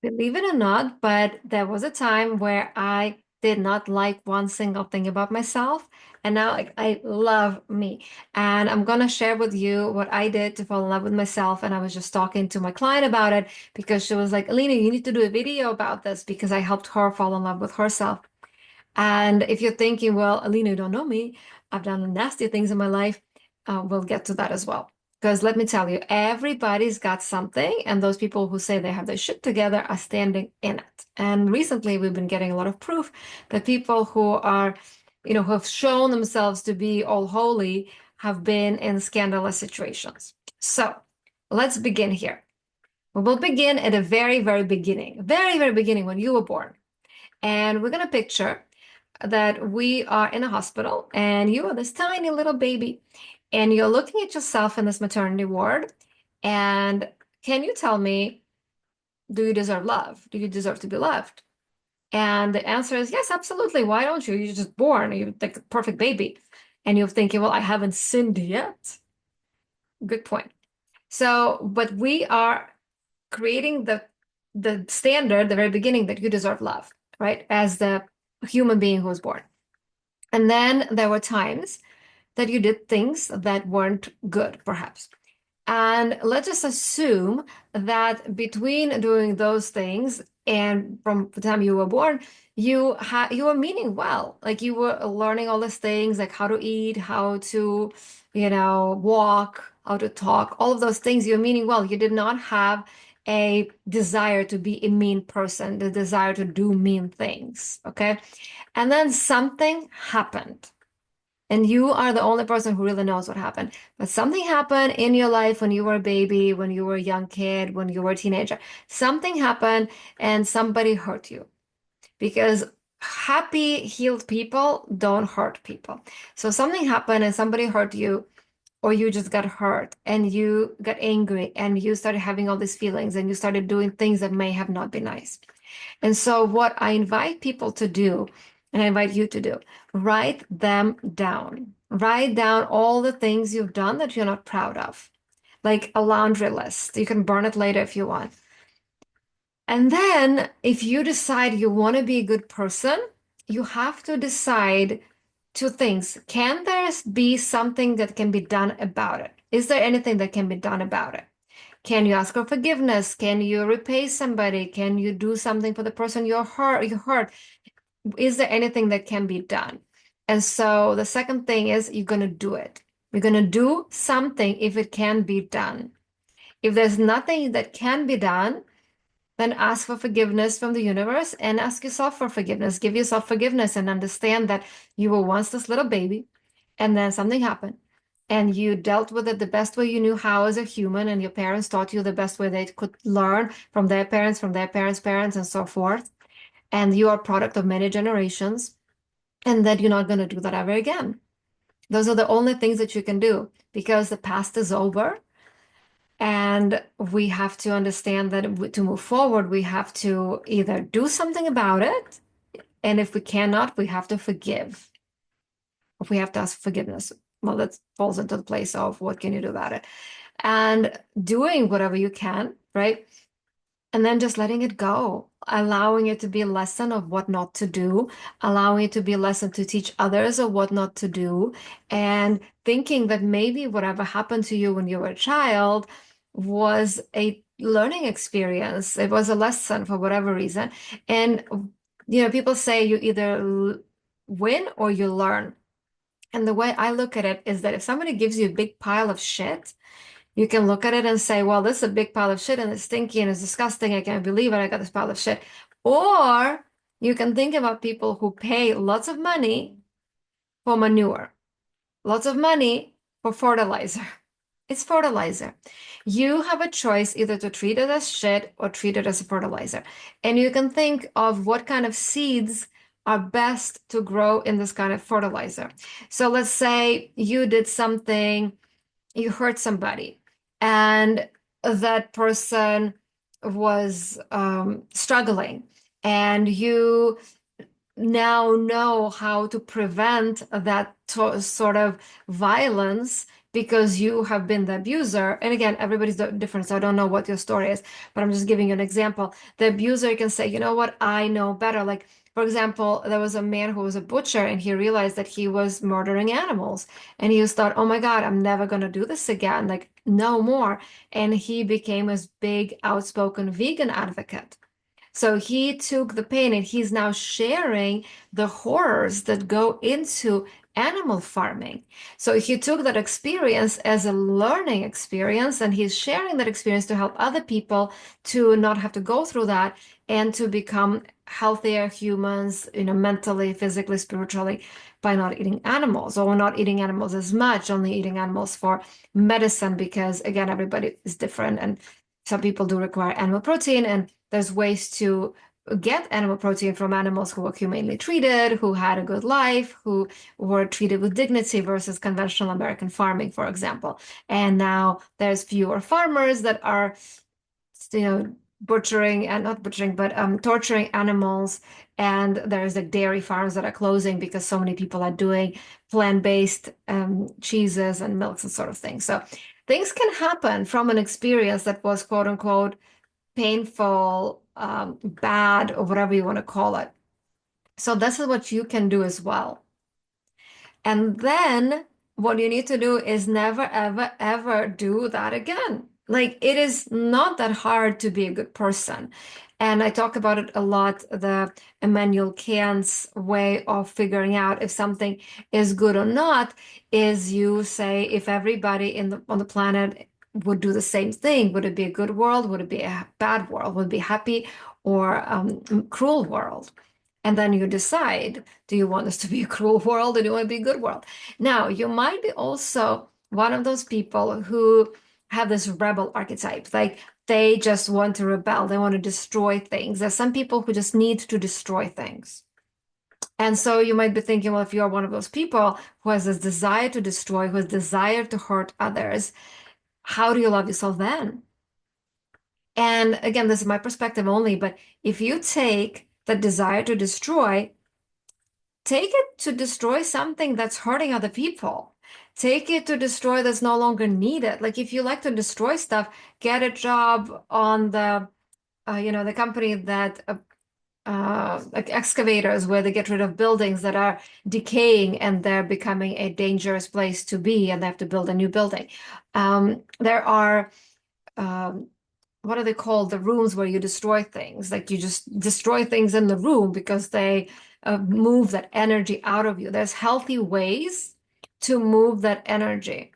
Believe it or not, but there was a time where I did not like one single thing about myself. And now I love me. And I'm going to share with you what I did to fall in love with myself. And I was just talking to my client about it because she was like, Alina, you need to do a video about this because I helped her fall in love with herself. And if you're thinking, well, Alina, you don't know me, I've done nasty things in my life, we'll get to that as well. Because let me tell you, everybody's got something, and those people who say they have their shit together are standing in it. And recently, we've been getting a lot of proof that people who are, who have shown themselves to be all holy have been in scandalous situations. So let's begin here. We will begin at the very, very, very beginning when you were born. And we're going to picture that we are in a hospital and you are this tiny little baby and you're looking at yourself in this maternity ward. And can you tell me, do you deserve love? Do you deserve to be loved? And the answer is yes, absolutely. Why don't you? You're just born. You're like a perfect baby. And you're thinking, well, I haven't sinned yet. Good point. So, but we are creating the standard, the very beginning that you deserve love, right? As the human being who was born. And then there were times that you did things that weren't good, perhaps. And let's just assume that between doing those things and from the time you were born, you were meaning well. Like you were learning all these things, like how to eat, how to, walk, how to talk, all of those things you're meaning well. You did not have a desire to be a mean person, the desire to do mean things. Okay. And then something happened. And you are the only person who really knows what happened. But something happened in your life when you were a baby, when you were a young kid, when you were a teenager. Something happened and somebody hurt you because happy, healed people don't hurt people. So something happened and somebody hurt you, or you just got hurt and you got angry and you started having all these feelings and you started doing things that may have not been nice. And so, what I invite people to do, and I invite you to do, write them down. Write down all the things you've done that you're not proud of, like a laundry list. You can burn it later if you want. And then, if you decide you want to be a good person, you have to decide two things. Can there be something that can be done about it? Is there anything that can be done about it? Can you ask for forgiveness? Can you repay somebody? Can you do something for the person you hurt? Is there anything that can be done? And so the second thing is you're going to do it. You're going to do something if it can be done. If there's nothing that can be done, then ask for forgiveness from the universe and ask yourself for forgiveness. Give yourself forgiveness and understand that you were once this little baby and then something happened and you dealt with it the best way you knew how as a human, and your parents taught you the best way they could learn from their parents, from their parents' parents, and so forth. And you are a product of many generations, and that you're not going to do that ever again. Those are the only things that you can do because the past is over. And we have to understand that to move forward, we have to either do something about it. And if we cannot, we have to forgive. If we have to ask forgiveness, well, that falls into the place of what can you do about it? And doing whatever you can, right? And then just letting it go, allowing it to be a lesson of what not to do, allowing it to be a lesson to teach others of what not to do, and thinking that maybe whatever happened to you when you were a child was a learning experience. It was a lesson for whatever reason. And, people say you either win or you learn. And the way I look at it is that if somebody gives you a big pile of shit, you can look at it and say, well, this is a big pile of shit and it's stinky and it's disgusting. I can't believe it. I got this pile of shit. Or you can think about people who pay lots of money for manure, lots of money for fertilizer. It's fertilizer. You have a choice either to treat it as shit or treat it as a fertilizer. And you can think of what kind of seeds are best to grow in this kind of fertilizer. So let's say you did something, you hurt somebody, and that person was struggling, and you now know how to prevent that sort of violence because you have been the abuser. And again, everybody's different, so I don't know what your story is, but I'm just giving you an example. The abuser can say, you know what, I know better. Like, for example, there was a man who was a butcher and he realized that he was murdering animals. And he just thought, oh my God, I'm never going to do this again. Like, no more. And he became this big, outspoken vegan advocate. So he took the pain and he's now sharing the horrors that go into animal farming. So he took that experience as a learning experience and he's sharing that experience to help other people to not have to go through that and to become healthier humans, mentally, physically, spiritually by not eating animals or not eating animals as much, only eating animals for medicine because again, everybody is different and some people do require animal protein, and there's ways to get animal protein from animals who were humanely treated, who had a good life, who were treated with dignity versus conventional American farming, for example. And now there's fewer farmers that are, you know, butchering and not butchering, but torturing animals. And there's like dairy farms that are closing because so many people are doing plant-based cheeses and milks and sort of thing. So things can happen from an experience that was quote unquote painful, bad, or whatever you want to call it. So this is what you can do as well. And then what you need to do is never, ever, ever do that again. Like it is not that hard to be a good person. And I talk about it a lot, the Immanuel Kant's way of figuring out if something is good or not is you say if everybody on the planet would do the same thing, would it be a good world? Would it be a bad world? Would it be happy or cruel world? And then you decide, do you want this to be a cruel world or do you want it to be a good world? Now, you might be also one of those people who have this rebel archetype. Like they just want to rebel, they want to destroy things. There's some people who just need to destroy things. And so you might be thinking, well, if you're one of those people who has this desire to destroy, who has desire to hurt others, how do you love yourself then? And again, this is my perspective only, but if you take the desire to destroy, take it to destroy something that's hurting other people. Take it to destroy that's no longer needed. Like if you like to destroy stuff, get a job on the company that like excavators where they get rid of buildings that are decaying and they're becoming a dangerous place to be and they have to build a new building. There are um, what are they called? The rooms where you destroy things. Like you just destroy things in the room because they move that energy out of you. There's healthy ways to move that energy.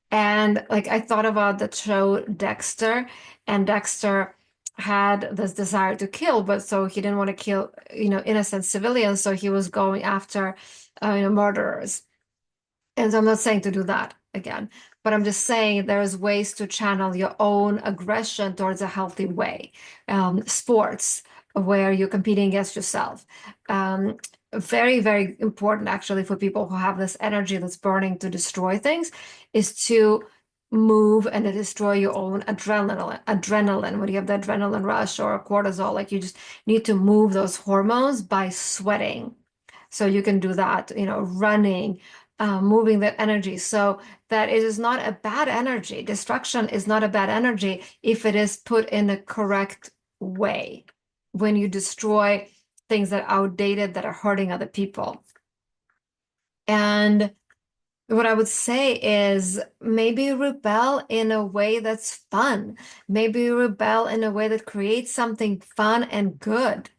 And like I thought about the show Dexter, and Dexter had this desire to kill, but so he didn't want to kill, innocent civilians, so he was going after, murderers. And so I'm not saying to do that again, but I'm just saying there's ways to channel your own aggression towards a healthy way. Sports, where you're competing against yourself. Very, very important actually for people who have this energy that's burning to destroy things is to move and to destroy your own adrenaline when you have the adrenaline rush or cortisol, like you just need to move those hormones by sweating. So you can do that, running, moving that energy so that it is not a bad energy. Destruction is not a bad energy if it is put in a correct way. When you destroy things that are outdated, that are hurting other people. And what I would say is maybe rebel in a way that's fun. Maybe rebel in a way that creates something fun and good.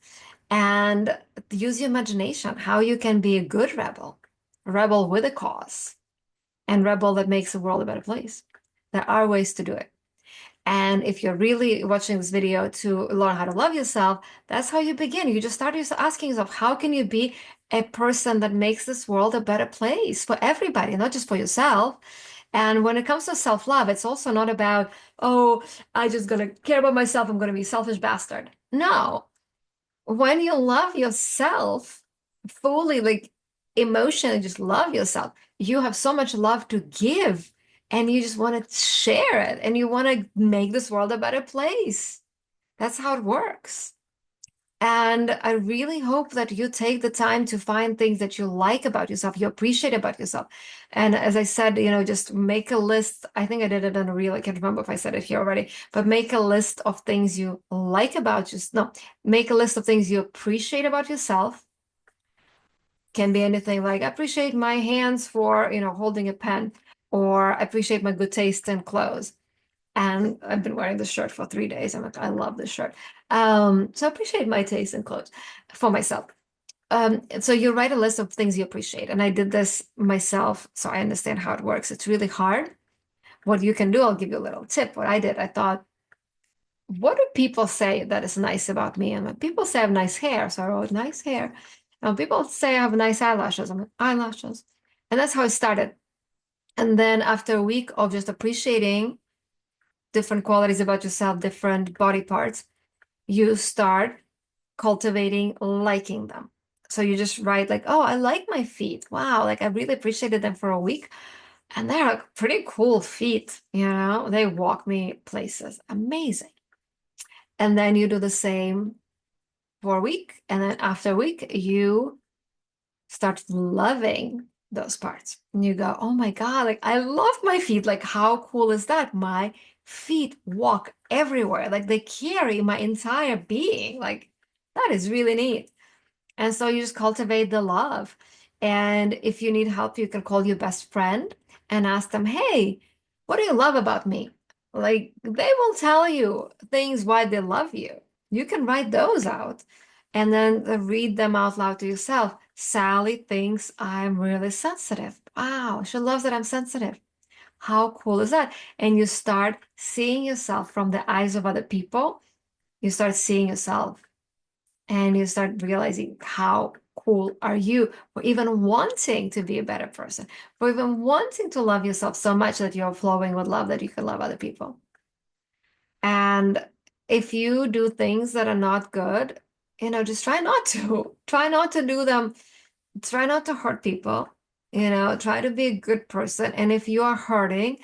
And use your imagination, how you can be a good rebel, a rebel with a cause, and rebel that makes the world a better place. There are ways to do it. And if you're really watching this video to learn how to love yourself, that's how you begin. You just start asking yourself, how can you be a person that makes this world a better place for everybody, not just for yourself? And when it comes to self-love, it's also not about, oh, I just gonna care about myself. I'm gonna be a selfish bastard. No, when you love yourself fully, like emotionally, just love yourself, you have so much love to give and you just want to share it and you want to make this world a better place. That's how it works. And I really hope that you take the time to find things that you like about yourself, you appreciate about yourself. And as I said, just make a list. I think I did it in a reel. I can't remember if I said it here already, but make a list of things you like about yourself. No, make a list of things you appreciate about yourself. Can be anything like I appreciate my hands for, holding a pen, or I appreciate my good taste in clothes. And I've been wearing this shirt for 3 days. I'm like, I love this shirt. So I appreciate my taste in clothes for myself. So you write a list of things you appreciate. And I did this myself, so I understand how it works. It's really hard. What you can do, I'll give you a little tip. What I did, I thought, what do people say that is nice about me? And like, people say I have nice hair. So I wrote nice hair. And people say I have nice eyelashes. I'm like, eyelashes. And that's how it started. And then after a week of just appreciating different qualities about yourself, different body parts, you start cultivating liking them. So you just write like, oh, I like my feet. Wow, like I really appreciated them for a week. And they're like pretty cool feet, They walk me places. Amazing. And then you do the same for a week. And then after a week, you start loving those parts. And you go, oh my God, like I love my feet. Like, how cool is that? My feet walk everywhere. Like they carry my entire being. Like that is really neat. And so you just cultivate the love. And if you need help, you can call your best friend and ask them, hey, what do you love about me? Like they will tell you things why they love you. You can write those out and then read them out loud to yourself. Sally thinks I'm really sensitive. Wow, she loves that I'm sensitive. How cool is that? And you start seeing yourself from the eyes of other people. You start seeing yourself and you start realizing how cool are you for even wanting to be a better person, for even wanting to love yourself so much that you're flowing with love that you can love other people. And if you do things that are not good, just try not to. Try not to do them. Try not to hurt people. Try to be a good person. And if you are hurting,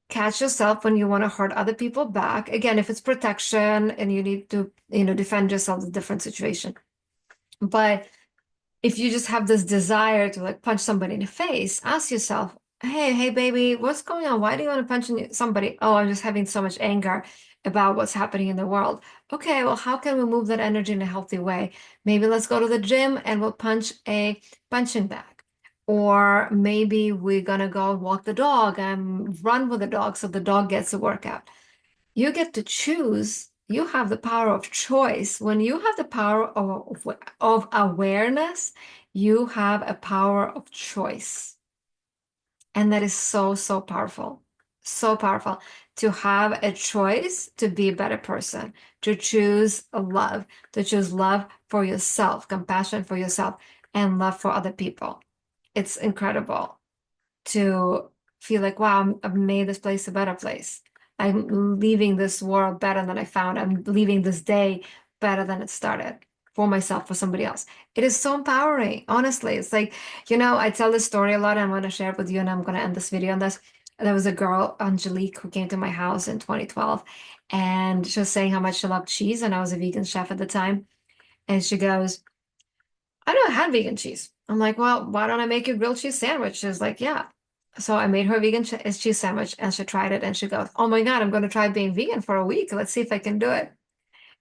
catch yourself when you want to hurt other people back. Again, if it's protection and you need to, defend yourself, in a different situation. But if you just have this desire to like punch somebody in the face, ask yourself, hey, baby, what's going on? Why do you want to punch somebody? Oh, I'm just having so much anger about what's happening in the world. Okay, well, how can we move that energy in a healthy way? Maybe let's go to the gym and we'll punch a punching bag. Or maybe we're gonna go walk the dog and run with the dog so the dog gets a workout. You get to choose. You have the power of choice. When you have the power of awareness, you have a power of choice. And that is so, so powerful. So powerful to have a choice to be a better person, to choose love, to choose love for yourself, compassion for yourself, and love for other people. It's incredible to feel like, wow, I've made this place a better place. I'm leaving this world better than I found. I'm leaving this day better than it started for myself, for somebody else. It is so empowering. Honestly, it's like, I tell this story a lot. And I'm going to share it with you, and I'm going to end this video on this. There was a girl, Angelique, who came to my house in 2012, and she was saying how much she loved cheese. And I was a vegan chef at the time. And she goes, I never had vegan cheese. I'm like, well, why don't I make you a grilled cheese sandwich? She's like, yeah. So I made her a vegan cheese sandwich and she tried it and she goes, oh my God, I'm going to try being vegan for a week. Let's see if I can do it.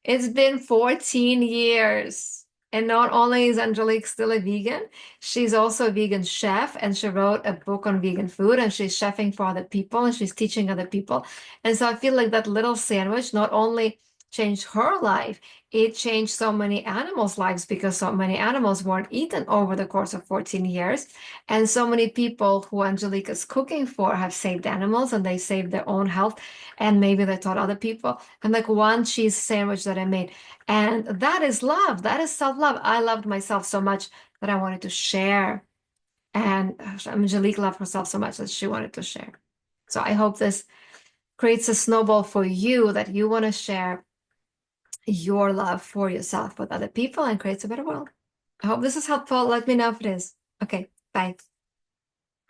It's been 14 years. And not only is Angelique still a vegan, she's also a vegan chef and she wrote a book on vegan food and she's chefing for other people and she's teaching other people. And so I feel like that little sandwich not only changed her life, it changed so many animals' lives because so many animals weren't eaten over the course of 14 years. And so many people who Angelique is cooking for have saved animals and they saved their own health and maybe they taught other people. And like one cheese sandwich that I made. And that is love. That is self-love. I loved myself so much that I wanted to share. And Angelique loved herself so much that she wanted to share. So I hope this creates a snowball for you that you want to share your love for yourself with other people and creates a better world. I hope this is helpful. Let me know if it is. Okay, bye.